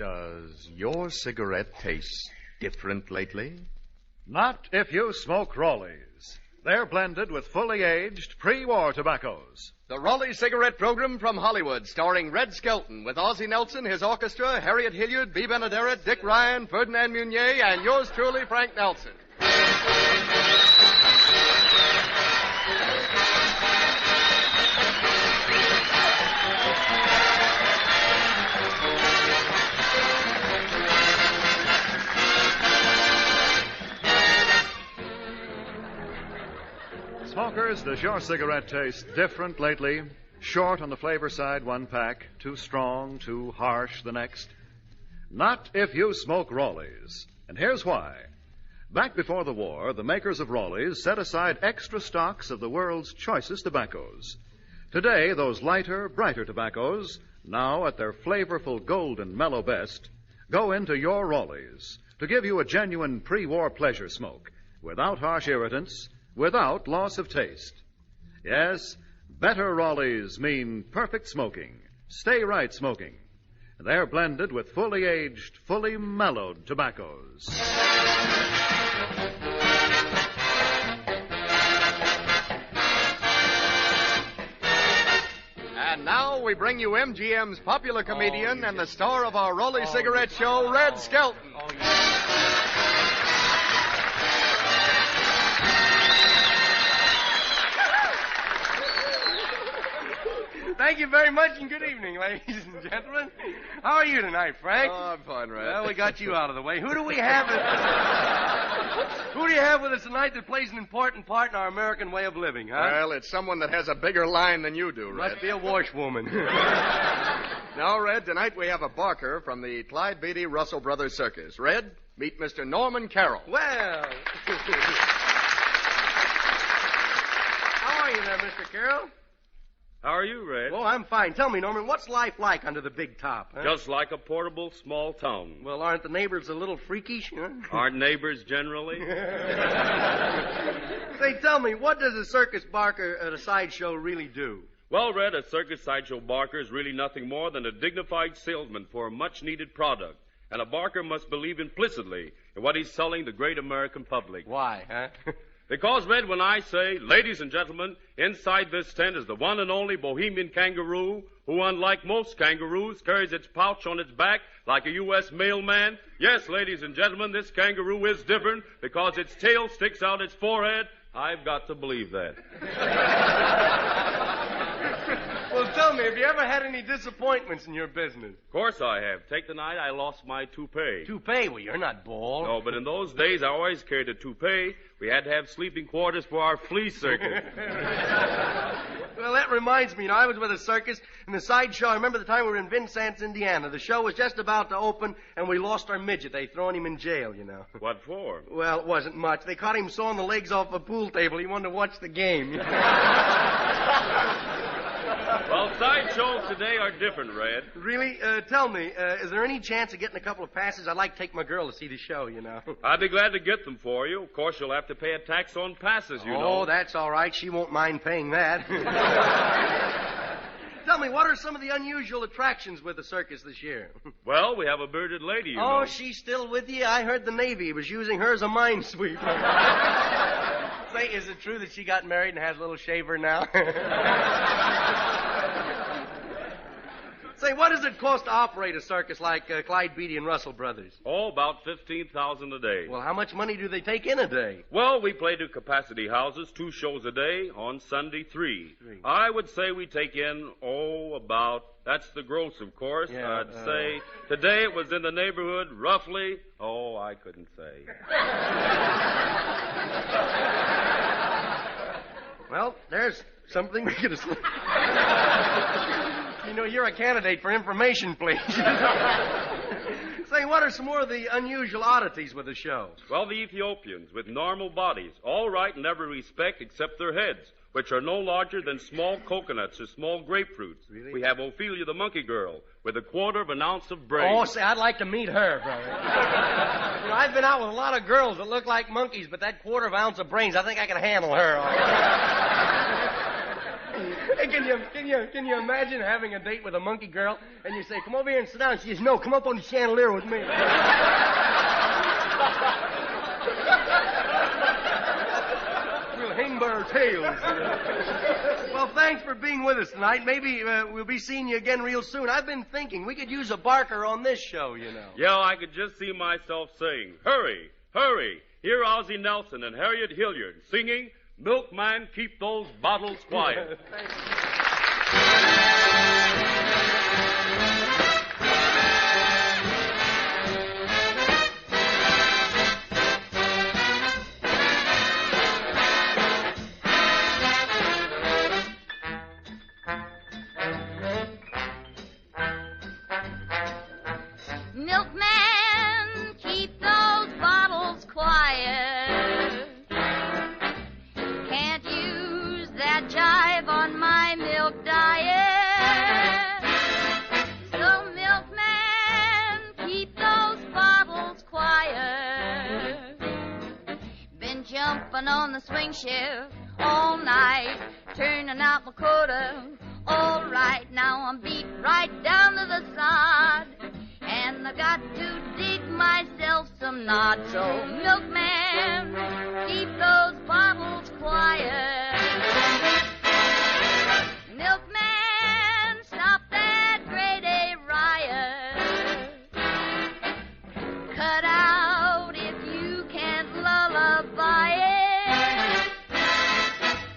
Does your cigarette taste different lately? Not if you smoke Rollies. They're blended with fully aged pre-war tobaccos. The Raleigh Cigarette Program from Hollywood, starring Red Skelton, with Ozzie Nelson, his orchestra, Harriet Hilliard, Bea Benaderet, Dick Ryan, Ferdinand Munier, and yours truly, Frank Nelson. Smokers, does your cigarette taste different lately? Short on the flavor side, one pack. Too strong, too harsh, the next? Not if you smoke Rollies. And here's why. Back before the war, the makers of Rollies set aside extra stocks of the world's choicest tobaccos. Today, those lighter, brighter tobaccos, now at their flavorful golden mellow best, go into your Rollies to give you a genuine pre-war pleasure smoke, without harsh irritants, without loss of taste. Yes, better Rollies mean perfect smoking, stay right smoking. They're blended with fully aged, fully mellowed tobaccos. And now we bring you MGM's popular comedian and the star of our Raleigh Cigarette Show, Red Skelton. Thank you very much, and good evening, ladies and gentlemen. How are you tonight, Frank? Oh, I'm fine, Red. Well, we got you out of the way. Who do we have? Who do you have with us tonight that plays an important part in our American way of living, huh? Well, it's someone that has a bigger line than you do, Red. Must be a washwoman. Now, Red, tonight we have a barker from the Clyde Beatty Russell Brothers Circus. Red, meet Mr. Norman Carroll. Well. How are you there, Mr. Carroll? How are you, Red? Oh, I'm fine. Tell me, Norman, what's life like under the big top? Huh? Just like a portable small town. Well, aren't the neighbors a little freakish? Huh? Aren't neighbors generally? Say, tell me, what does a circus barker at a sideshow really do? Well, Red, a circus sideshow barker is really nothing more than a dignified salesman for a much-needed product. And a barker must believe implicitly in what he's selling the great American public. Why, huh? Because, Red, when I say, ladies and gentlemen, inside this tent is the one and only Bohemian kangaroo, who, unlike most kangaroos, carries its pouch on its back like a U.S. mailman. Yes, ladies and gentlemen, this kangaroo is different because its tail sticks out its forehead. I've got to believe that. Well, tell me, have you ever had any disappointments in your business? Of course I have. Take the night I lost my toupee. Toupee? Well, you're not bald. No, but in those days I always carried a toupee. We had to have sleeping quarters for our flea circus. Well, that reminds me. I was with a circus in the sideshow. I remember the time we were in Vincennes, Indiana. The show was just about to open, and we lost our midget. They thrown him in jail, you know. What for? Well, it wasn't much. They caught him sawing the legs off a pool table. He wanted to watch the game. Well, sideshows today are different, Red. Really? Tell me, is there any chance of getting a couple of passes? I'd like to take my girl to see the show, you know. I'd be glad to get them for you. Of course, you'll have to pay a tax on passes, you know. Oh, that's all right. She won't mind paying that. Tell me, what are some of the unusual attractions with the circus this year? Well, we have a bearded lady, you know. Oh, she's still with you? I heard the Navy was using her as a minesweeper. Say, is it true that she got married and has a little shaver now? Say, what does it cost to operate a circus like Clyde Beatty and Russell Brothers? Oh, about $15,000 a day. Well, how much money do they take in a day? Well, we play to capacity houses, 2 shows a day, on Sunday 3. I would say we take in, that's the gross, of course. Yeah, I'd say today it was in the neighborhood, roughly, I couldn't say. Well, there's something we could have... You know, you're a candidate for information, please. Say, what are some more of the unusual oddities with the show? Well, the Ethiopians, with normal bodies, all right in every respect except their heads, which are no larger than small coconuts or small grapefruits. Really? We have Ophelia the monkey girl, with a 1/4 ounce of brains. Oh, say, I'd like to meet her, brother. You know, I've been out with a lot of girls that look like monkeys, but that 1/4 ounce of brains, I think I can handle her. Hey, can you imagine having a date with a monkey girl and you say, come over here and sit down? She says, no, come up on the chandelier with me. We'll hang by our tails. Well, thanks for being with us tonight. Maybe we'll be seeing you again real soon. I've been thinking we could use a barker on this show, you know. Yeah, I could just see myself saying, hurry, hurry. Hear Ozzie Nelson and Harriet Hilliard singing, Milkman, keep those bottles quiet. Milkman, keep those bottles quiet. Can't use that jive on my milk diet. So, milkman, keep those bottles quiet. Been jumping on the swing shift all night, turning out my quota. All right, now I'm beat right down to the sod. And I got to dig myself some knots. So, milkman, keep those bottles quiet. Milkman, stop that grade A riot. Cut out if you can't lullaby it.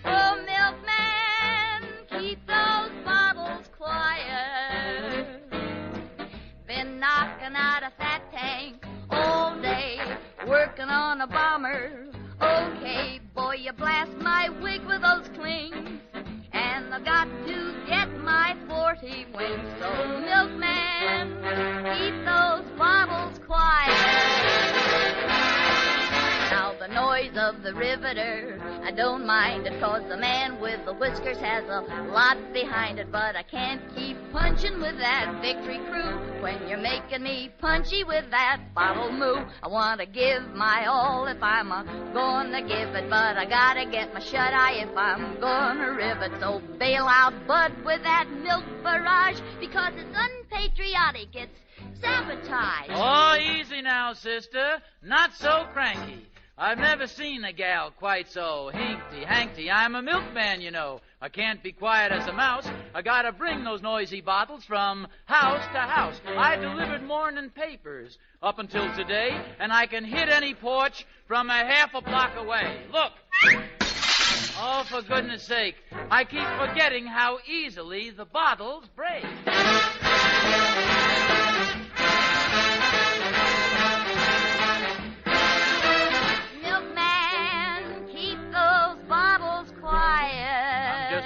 Oh, milkman, keep those bottles quiet. Been knocking out a fat tank all day, working on a bomber. Okay, boy, you blast my wig with those clings, and I got to get my 40 wings. So, milkman, keep those bottles quiet. Now, the noise of the riveter, I don't mind it, 'cause the man with the whiskers has a lot behind it. But I can't keep punching with that victory crew when you're making me punchy with that bottle moo. I want to give my all if I'm gonna give it, but I gotta get my shut-eye if I'm gonna rivet. So bail out, Bud, with that milk barrage, because it's unpatriotic, it's sabotage. Oh, easy now, sister. Not so cranky. I've never seen a gal quite so hanky-hanky. I'm a milkman, you know. I can't be quiet as a mouse. I gotta bring those noisy bottles from house to house. I delivered morning papers up until today, and I can hit any porch from a half a block away. Look! Oh, for goodness sake. I keep forgetting how easily the bottles break.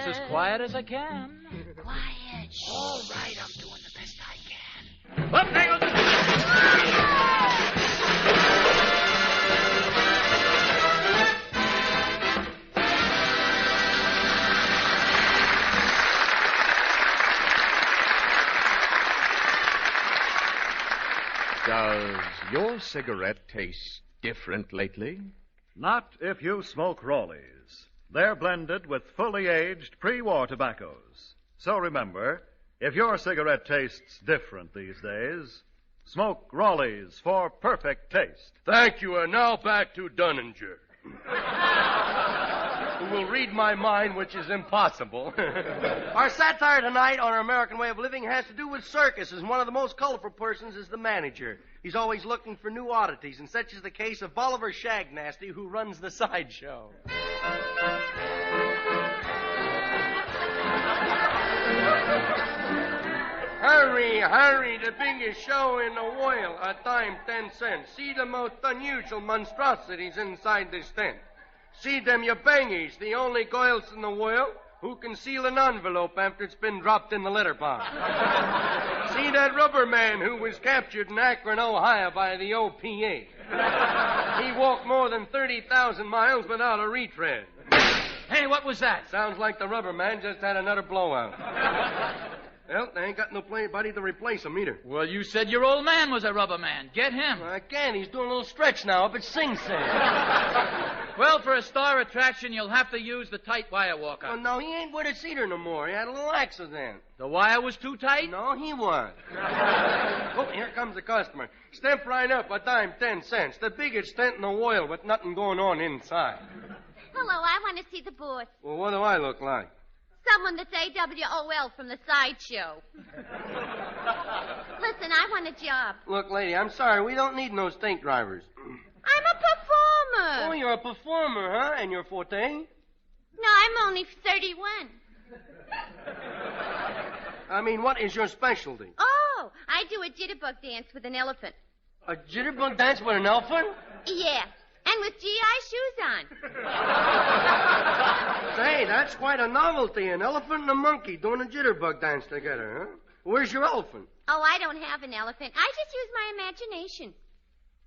As quiet as I can. Quiet. All right, I'm doing the best I can. Up, there goes Does your cigarette taste different lately? Not if you smoke Rawleys. They're blended with fully aged pre-war tobaccos. So remember, if your cigarette tastes different these days, smoke Rawleys for perfect taste. Thank you, and now back to Dunninger. Who will read my mind, which is impossible. Our satire tonight on our American way of living has to do with circuses, and one of the most colorful persons is the manager. He's always looking for new oddities, and such is the case of Bolivar Shagnasty, who runs the sideshow. Hurry, the biggest show in the world. A dime, 10 cents. See the most unusual monstrosities inside this tent. See them yabangies, the only girls in the world who can seal an envelope after it's been dropped in the letterbox. See that rubber man who was captured in Akron, Ohio by the OPA. He walked more than 30,000 miles without a retread. Hey, what was that? Sounds like the rubber man just had another blowout. Well, they ain't got nobody to replace him either. Well, you said your old man was a rubber man. Get him. I can. He's doing a little stretch now up at Sing Sing. Well, for a star attraction, you'll have to use the tight wire walker. Oh, no, he ain't with us either no more. He had a little accident. The wire was too tight? No, he was. Oh, here comes the customer. Step right up, a dime, 10 cents. The biggest tent in the world with nothing going on inside. Hello, I want to see the boss. Well, what do I look like? Someone that's AWOL from the sideshow. Listen, I want a job. Look, lady, I'm sorry. We don't need no stink drivers. I'm a performer. Oh, you're a performer, huh? And your forte? No, I'm only 31. I mean, what is your specialty? Oh, I do a jitterbug dance with an elephant. A jitterbug dance with an elephant? Yeah, and with GI shoes on. Say, that's quite a novelty. An elephant and a monkey doing a jitterbug dance together, huh? Where's your elephant? Oh, I don't have an elephant. I just use my imagination.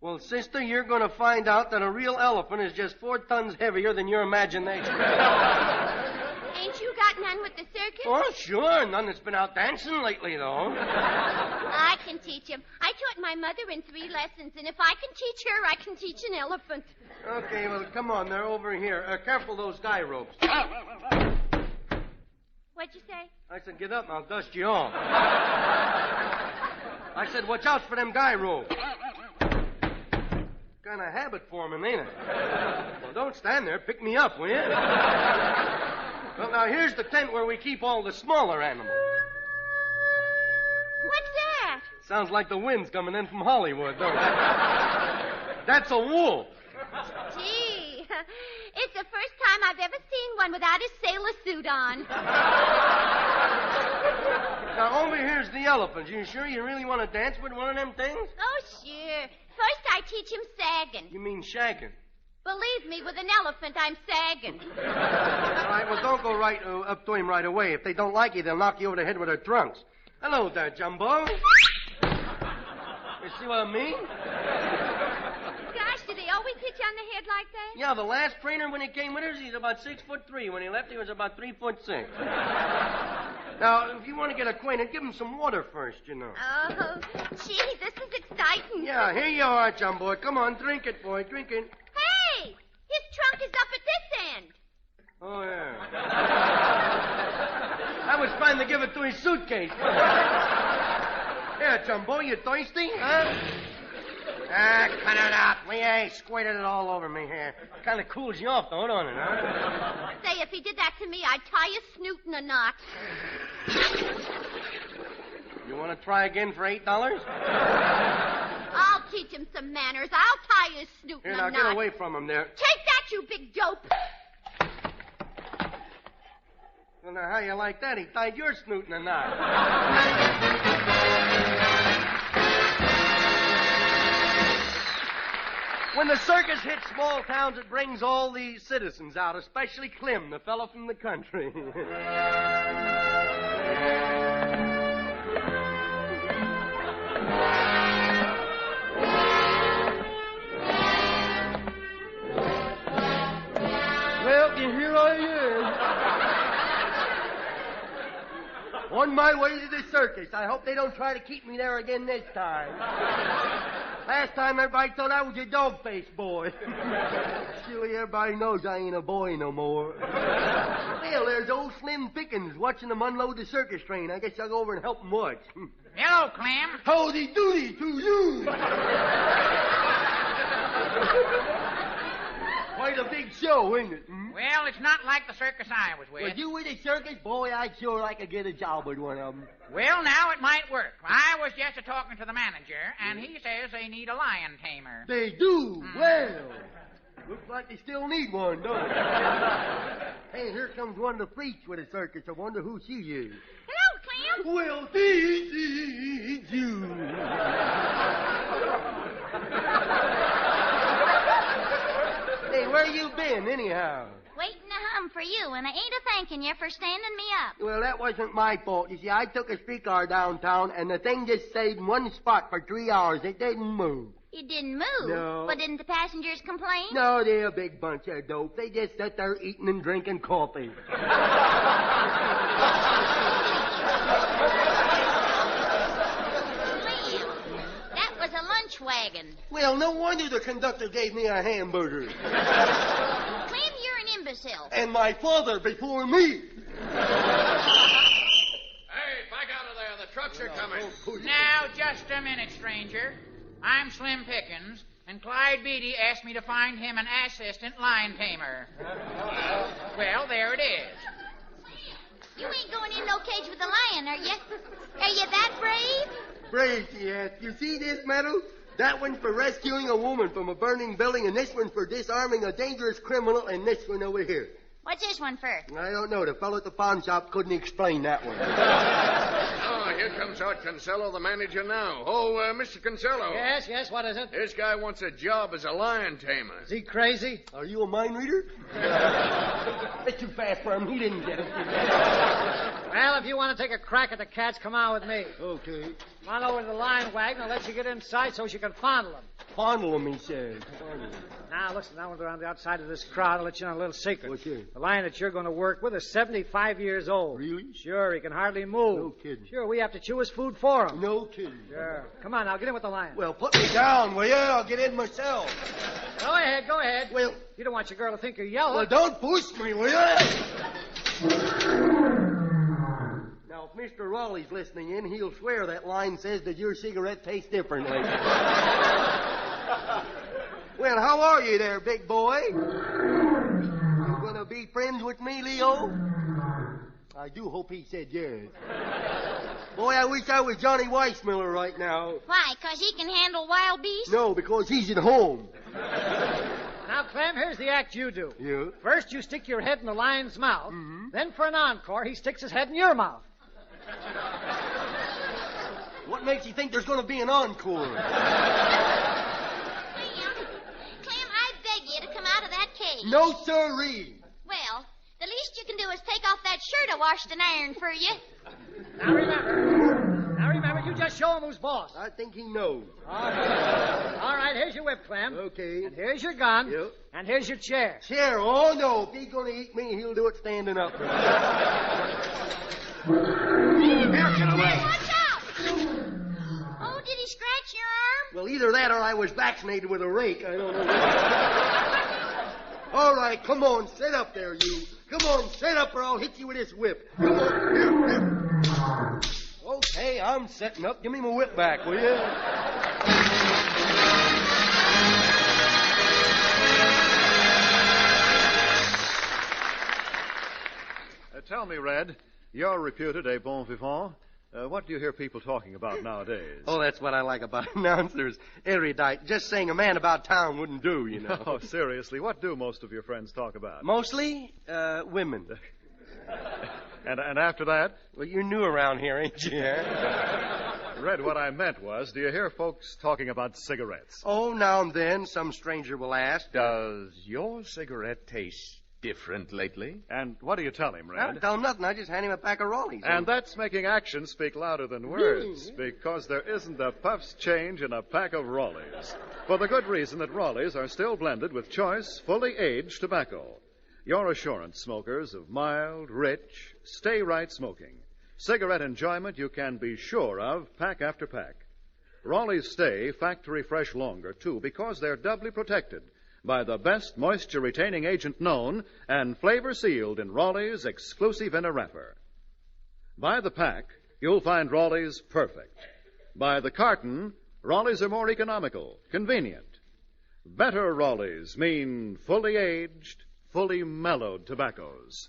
Well, sister, you're going to find out that a real elephant is just 4 tons heavier than your imagination. Ain't you got none with the circus? Oh, sure. None that's been out dancing lately, though. I can teach him. I taught my mother in 3 lessons, and if I can teach her, I can teach an elephant. Okay, well, come on. They're over here. Careful those guy ropes. What'd you say? I said, get up and I'll dust you off. I said, watch out for them guy ropes. Kind of habit forming, ain't it? Well, don't stand there. Pick me up, will you? Well, now, here's the tent where we keep all the smaller animals. What's that? Sounds like the wind's coming in from Hollywood, don't it? That's a wolf. Gee, it's the first time I've ever seen one without his sailor suit on. Now, over here's the elephant. You sure you really want to dance with one of them things? Oh, sure. First I teach him sagging. You mean shagging? Believe me, with an elephant, I'm sagging. All right, well, don't go right up to him right away. If they don't like you, they'll knock you over the head with their trunks. Hello there, Jumbo. You see what I mean? Gosh, do they always hit you on the head like that? Yeah, the last trainer when he came with us, he's about 6'3". When he left, he was about 3'6". Now, if you want to get acquainted, give him some water first, you know. Oh, gee, this is exciting. Yeah, here you are, Jumbo. Come on, drink it, boy. Drink it. Hey, his trunk is up at this end. Oh, yeah. I was trying to give it to his suitcase. Here, Jumbo, you thirsty, huh? Cut it out. We ain't squirted it all over me here. Kind of cools you off, though, don't it, huh? Say, if he did that to me, I'd tie his snoot in a knot. You want to try again for $8? I'll teach him some manners. I'll tie his snoot Here, in now, a knot. get away from him there. Take that, you big dope. Well, now, how you like that? He tied your snoot in a knot. When the circus hits small towns, it brings all the citizens out, especially Clem, the fellow from the country. Well, here I am. On my way to the circus. I hope they don't try to keep me there again this time. Last time everybody thought I was a dog-faced boy. Silly, everybody knows I ain't a boy no more. Well, there's old Slim Pickens watching them unload the circus train. I guess I'll go over and help them watch. Hello, Clem. Howdy doody to you. Quite a big show, isn't it? Hmm? Well, it's not like the circus I was with. Was you with a circus? Boy, I'd sure like to get a job with one of them. Well, now it might work. I was just talking to the manager, and he says they need a lion tamer. They do? Well, looks like they still need one, don't it? Hey, here comes one of the freaks with a circus. I wonder who she is. Hello, Clem. Well, this is you. Hey, where you been, anyhow? Waiting to hum for you, and I ain't a-thanking you for standing me up. Well, that wasn't my fault. You see, I took a streetcar downtown, and the thing just stayed in one spot for 3 hours. It didn't move. It didn't move? No. But didn't the passengers complain? No, they're a big bunch of dope. They just sit there eating and drinking coffee. That was a lunch wagon. Well, no wonder the conductor gave me a hamburger. yourself. And my father before me. Hey, back out of there. The trucks are coming. Now, just a minute, stranger. I'm Slim Pickens, and Clyde Beatty asked me to find him an assistant lion tamer. Well, there it is. You ain't going in no cage with a lion, are you? Are you that brave? Brave, yes. You see this medal? That one's for rescuing a woman from a burning building, and this one's for disarming a dangerous criminal, and this one over here. What's this one for? I don't know. The fellow at the pawn shop couldn't explain that one. Oh, here comes Art Consello, the manager now. Oh, Mr. Consello. Yes, what is it? This guy wants a job as a lion tamer. Is he crazy? Are you a mind reader? It's too fast for him. He didn't get it. Well, if you want to take a crack at the cats, come on with me. Okay. Come on over to the lion wagon. I'll let you get inside so you can fondle them. Fondle him, he says. Now, listen, I went around the outside of this crowd. I'll let you know a little secret. What's that? The lion that you're going to work with is 75 years old. Really? Sure, he can hardly move. No kidding. Sure, we have to chew his food for him. No kidding. Sure. Come on, now, get in with the lion. Well, put me down, will you? I'll get in myself. Go ahead. Well, you don't want your girl to think you're yellow. Well, don't push me, will you? Now, if Mr. Raleigh's listening in, he'll swear that line says that your cigarette tastes differently. Well, how are you there, big boy? You gonna be friends with me, Leo? I do hope he said yes. Boy, I wish I was Johnny Weissmiller right now. Why, 'cause he can handle wild beasts? No, because he's at home. Now, Clem, here's the act you do. Yeah? First, you stick your head in the lion's mouth. Mm-hmm. Then, for an encore, he sticks his head in your mouth. What makes you think there's gonna be an encore? Clem, I beg you to come out of that cage. No, sirree. Well, the least you can do is take off that shirt I washed and ironed for you. Now, remember, you just show him who's boss. I think he knows. All right, here's your whip, Clem. Okay. And here's your gun. Yep. And here's your chair. Chair? Oh, no. If he's gonna eat me, he'll do it standing up. Here, get away. Watch out! Oh, did he scratch your arm? Well, either that or I was vaccinated with a rake. I don't know. All right, come on, sit up there, you. Come on, sit up or I'll hit you with this whip. Come on, here. Okay, I'm setting up. Give me my whip back, will you? Tell me, Red, you're reputed a bon vivant. What do you hear people talking about nowadays? Oh, that's what I like about announcers. Erudite. Just saying a man about town wouldn't do, you know. Oh, seriously, what do most of your friends talk about? Mostly, women. And after that? Well, you're new around here, ain't you? Red, what I meant was, do you hear folks talking about cigarettes? Oh, now and then, some stranger will ask. Does your cigarette taste different lately? And what do you tell him, I Red? don't tell him nothing. I just hand him a pack of Rollies. And that's making actions speak louder than words, because there isn't a puff's change in a pack of Rollies. For the good reason that Rollies are still blended with choice, fully aged tobacco. Your assurance, smokers, of mild, rich, stay-right smoking. Cigarette enjoyment you can be sure of pack after pack. Rollies stay factory fresh longer, too, because they're doubly protected by the best moisture-retaining agent known and flavor-sealed in Raleigh's exclusive inner wrapper. By the pack, you'll find Raleigh's perfect. By the carton, Raleigh's are more economical, convenient. Better Raleigh's mean fully aged, fully mellowed tobaccos.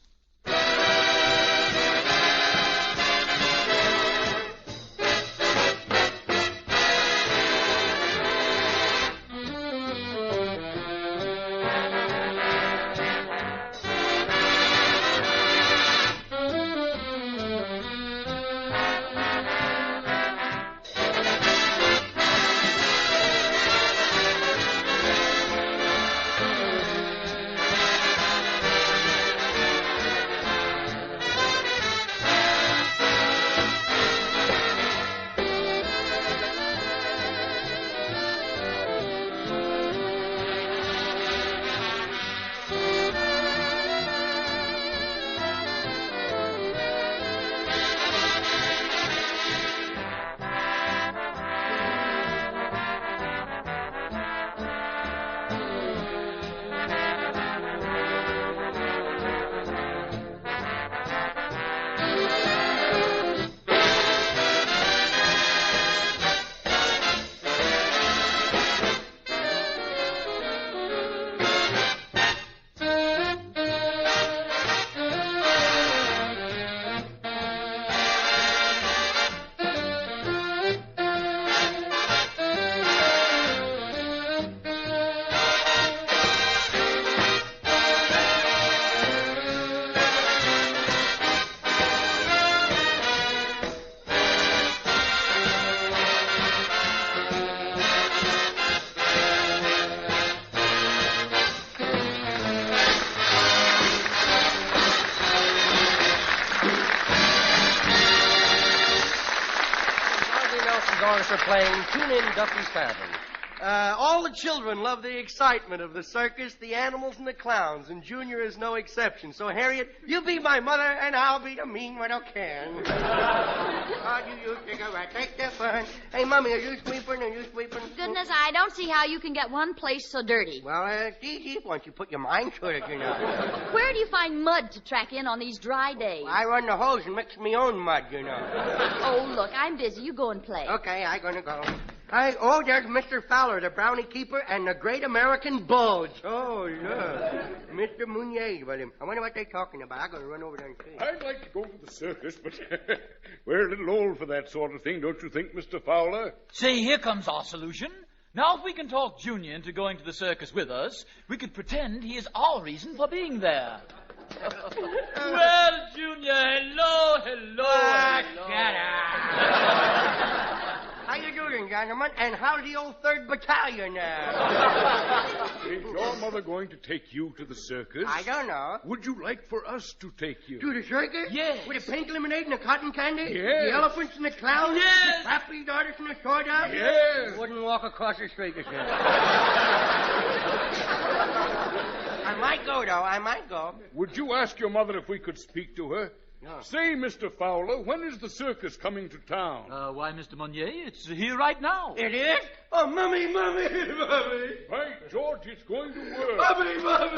Nelson's orchestra playing Tune In Duffy's Tavern. All the children love the excitement of the circus, the animals, and the clowns, and Junior is no exception. So, Harriet, you be my mother, and I'll be the mean little can. You cigarette, take the fun. Hey, Mommy, are you sweeping? Goodness, I don't see how you can get one place so dirty. Well, it's easy once you put your mind to it, you know. Where do you find mud to track in on these dry days? I run the hose and mix my own mud, you know. Oh, look, I'm busy. You go and play. Okay, I'm gonna go. There's Mr. Fowler, the brownie keeper, and the great American bulge. Oh, look. Mr. Mounier with him. I wonder what they're talking about. I'm going to run over there and see. I'd like to go to the circus, but we're a little old for that sort of thing, don't you think, Mr. Fowler? Say, here comes our solution. Now, if we can talk Junior into going to the circus with us, we could pretend he is our reason for being there. Well, Junior, hello. Shut up. How you doing, gentlemen? And how's the old 3rd Battalion Is your mother going to take you to the circus? I don't know. Would you like for us to take you? To the circus? Yes. With the pink lemonade and the cotton candy? Yes. The elephants and the clowns? Yes. The trapeze artists and the sword artists? Yes. Wouldn't walk across the street this year. I might go, though. I might go. Would you ask your mother if we could speak to her? No. Say, Mr. Fowler, when is the circus coming to town? Why, Mr. Monnier, it's here right now. It is? Oh, Mummy. By George, it's going to work. Mummy. What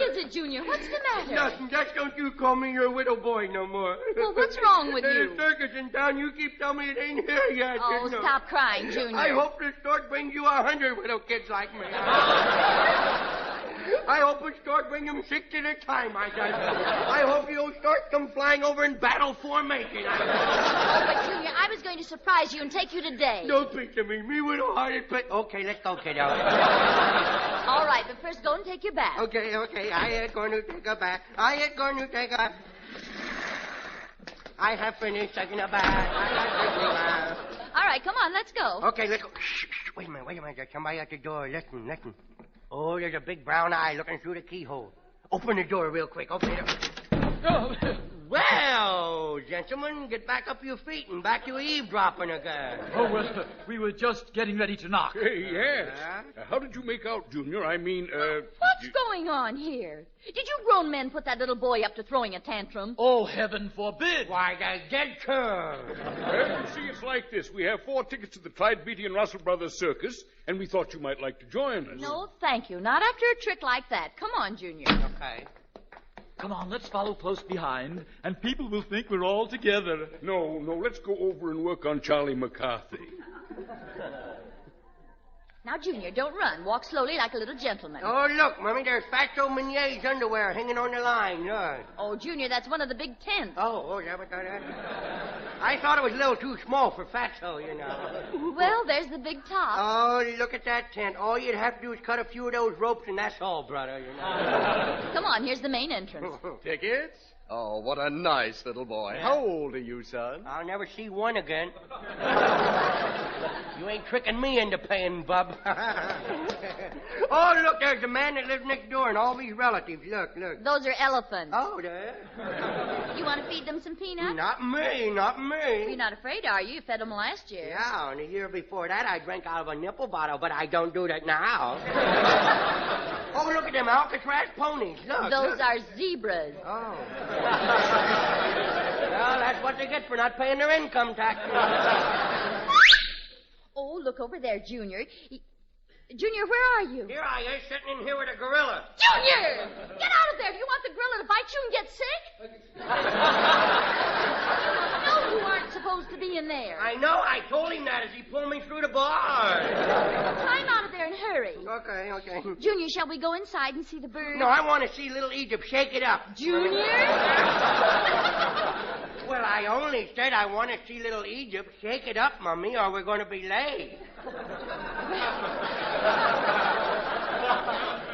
is it, Junior? What's the matter? Nothing. Just don't you call me your widow boy no more. Well, what's wrong with There's you? a circus in town. You keep telling me it ain't here yet. Oh, you know. stop crying, Junior. I hope the store brings you 100 widow kids like me. I hope the store brings them 6 at a time, I tell you. I hope the old stork come flying over in battle formation. Oh, but Junior, I was going to surprise you and take you today. Don't speak to me. Me widow-hearted pit. Okay, let's go, kiddo. All right, but first go and take your bath. Okay. I ain't going to take a bath. I have finished taking a bath. All right, come on, let's go. Okay, let's go. Shh, wait a minute. There's somebody at the door. Listen. Oh, there's a big brown eye looking through the keyhole. Open the door real quick. Open it up. Well, gentlemen, get back up your feet and back to eavesdropping again. Oh, well, we were just getting ready to knock. Hey, yes. How did you make out, Junior? I mean, What's going on here? Did you grown men put that little boy up to throwing a tantrum? Oh, heaven forbid. Why, the dead curve. Well, you see, it's like this. We have 4 tickets to the Clyde Beatty and Russell Brothers Circus, and we thought you might like to join us. No, thank you. Not after a trick like that. Come on, Junior. Okay. Come on, let's follow close behind, and people will think we're all together. No, let's go over and work on Charlie McCarthy. Now, Junior, don't run. Walk slowly like a little gentleman. Oh, look, Mummy, there's Fatso Meunier's underwear hanging on the line. Look. Oh, Junior, that's one of the big tents. Oh, is that what that is? I thought it was a little too small for Fatso, you know. Well, there's the big top. Oh, look at that tent. All you'd have to do is cut a few of those ropes, and that's all, brother, you know. Come on, here's the main entrance. Tickets? Oh, what a nice little boy. How old are you, son? I'll never see one again. You ain't tricking me into paying, bub. Oh, look, there's the man that lives next door and all these relatives. Look. Those are elephants. Oh, there. You want to feed them some peanuts? Not me. You're not afraid, are you? You fed them last year. Yeah, and the year before that I drank out of a nipple bottle, but I don't do that now. Oh, look at them Alcatraz ponies. Look. Those are zebras. Oh. Well, that's what they get for not paying their income tax. Oh, look over there, Junior. Junior, where are you? Here I is, sitting in here with a gorilla. Junior! Get out of there. Do you want the gorilla to bite you and get sick? No, you aren't supposed to be in there. I know. I told him that as he pulled me through the bar. Climb out of there and hurry. Okay. Junior, shall we go inside and see the birds? No, I want to see little Egypt shake it up. Junior? Well, I only said I want to see little Egypt shake it up, Mummy, or we're going to be late.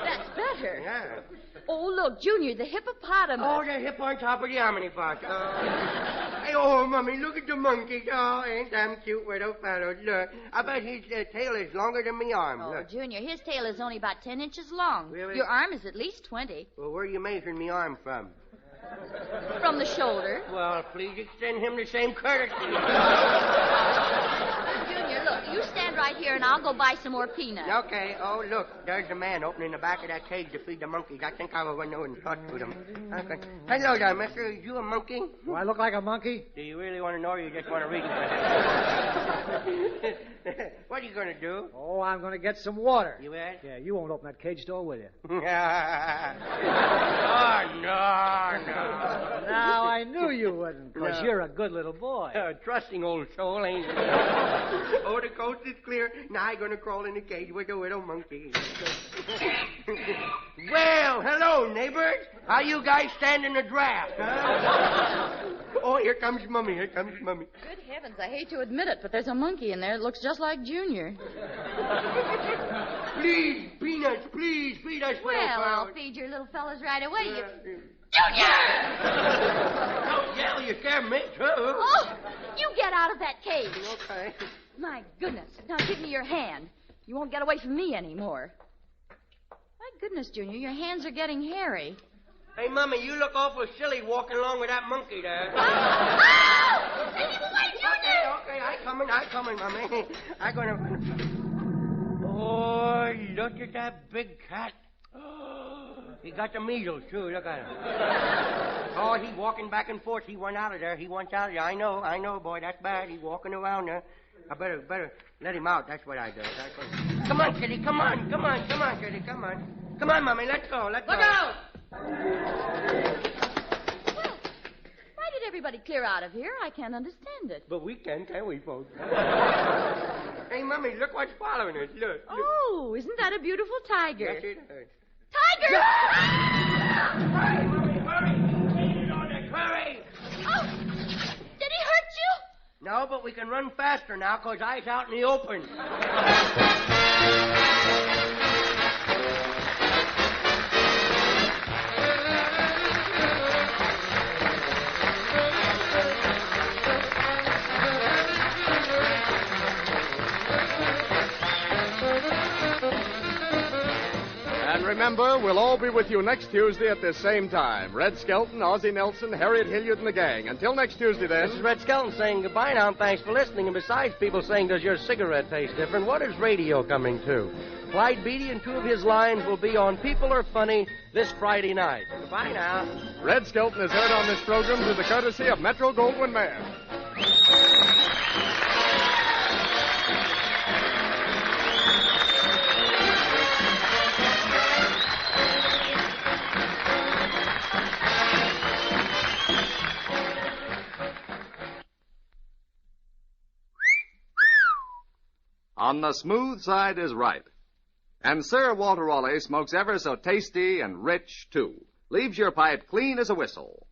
That's better. Yeah. Oh, look, Junior, the hippopotamus. Oh, the hip on top of the omnibus. Hey, oh, Mummy, look at the monkey. Oh, ain't them cute little fellows. Look, I bet his tail is longer than my arm. Oh, Look. Junior, his tail is only about 10 inches long. Really? Your arm is at least 20. Well, where are you measuring my arm from? From the shoulder. Well, please extend him the same courtesy. Junior, look, you stand right here and I'll go buy some more peanuts. Okay. Oh, look, there's the man opening the back of that cage to feed the monkeys. I think I will run over and talk to them. Okay. Hello there, mister. Are you a monkey? Do I look like a monkey? Do you really want to know or you just want to read it? What are you going to do? Oh, I'm going to get some water. You at? Yeah, you won't open that cage door, will you? Oh, no. Now, I knew you wouldn't, because No. you're a good little boy. Trusting old soul, ain't you? Oh, the coast is clear. Now I'm going to crawl in the cage with the little monkey. Well, hello, neighbors. How you guys stand in the draft, huh? Oh, here comes Mummy. Here comes Mummy. Good heavens, I hate to admit it, but there's a monkey in there that looks just like Junior. Please, peanuts, please, feed us. Well, little I'll fellas. feed your little fellas right away. Junior! Don't yell, you scare me, too. Oh, you get out of that cage. Okay. My goodness. Now give me your hand. You won't get away from me anymore. My goodness, Junior, your hands are getting hairy. Hey, Mummy, you look awful silly walking along with that monkey there. Oh! Take him away, Junior! Okay, I coming, Mummy. I'm gonna... Oh, look at that big cat. He got the measles, too. Look at him. Oh, he's walking back and forth. He went out of there. I know, boy. That's bad. He's walking around there. I better let him out. That's what I do. Come on, Kitty. Come on, Kitty. Come on. Come on, Mummy. Let's go. Look out! Well, why did everybody clear out of here? I can't understand it. But we can't we, folks? Hey, Mummy, look what's following us. Look. Oh, isn't that a beautiful tiger? Yes, it is. Tiger! Hurry, Mummy, hurry! Take it on it, hurry! Oh, did he hurt you? No, but we can run faster now, because I's out in the open. And remember, we'll all be with you next Tuesday at this same time. Red Skelton, Ozzie Nelson, Harriet Hilliard, and the gang. Until next Tuesday, then. This is Red Skelton saying goodbye now, and thanks for listening. And besides people saying, does your cigarette taste different, what is radio coming to? Clyde Beatty and two of his lines will be on People Are Funny this Friday night. Goodbye now. Red Skelton is heard on this program through the courtesy of Metro Goldwyn Mayer. On the smooth side is ripe. And Sir Walter Raleigh smokes ever so tasty and rich, too. Leaves your pipe clean as a whistle.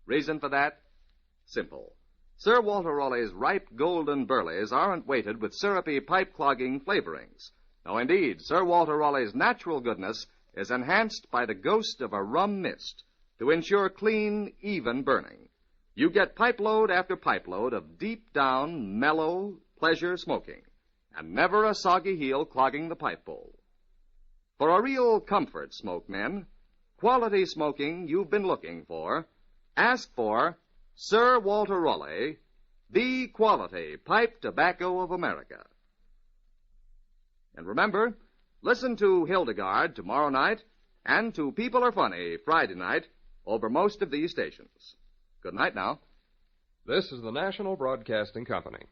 Reason for that? Simple. Sir Walter Raleigh's ripe golden burleys aren't weighted with syrupy pipe-clogging flavorings. No, indeed, Sir Walter Raleigh's natural goodness is enhanced by the ghost of a rum mist to ensure clean, even burning. You get pipe load after pipe load of deep-down, mellow, pleasure smoking, and never a soggy heel clogging the pipe bowl. For a real comfort, smoke men, quality smoking you've been looking for, ask for Sir Walter Raleigh, the quality pipe tobacco of America. And remember, listen to Hildegard tomorrow night and to People Are Funny Friday night over most of these stations. Good night now. This is the National Broadcasting Company.